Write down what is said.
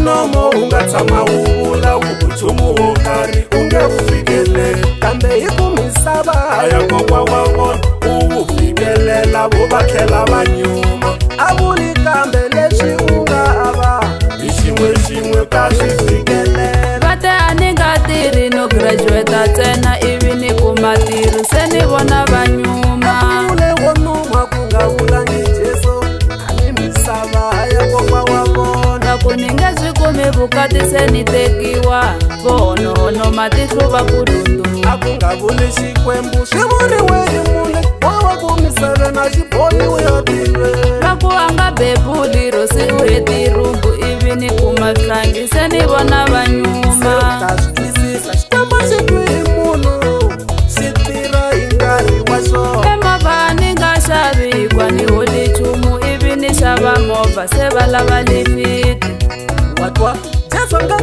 nomo unga tshama wu vula vuchumu wo karhi u nge wu fikeleli, kambe hi ku misava aya kokwa wa vona u wu fikelela vo va tlhela va nyuma. a vuli kambe leswi u nga ava hi xin'we ka swi fikelela. Va te a ni nga tirhi no graduate ntsena ivi ni kuma tirhi se ni vona va nyuma. ule wo numa ku nga vulangi Jesu a ni misava ya kokwa wa vona. Loko ni nge swi kumi vukati se ni tekiwa, vohonohono matihlo va ku dundu. a ku nga vuli xikwembu swi vuriwe hi mune wa ku miseve na xibohiwe ya tirhweni. Loko a nga bebuli rosi u heti rungu ivi ni kuma hlangi se ni vona va nyuma. ta swi twisisa xikwembu xi twi hi munhu xi tirha hi nkarhi wa xona. Emovha ni nga xavi hikuva ni holi nchumu ivi ni xava movha se va lava lifiti. wa twa Jesu a nga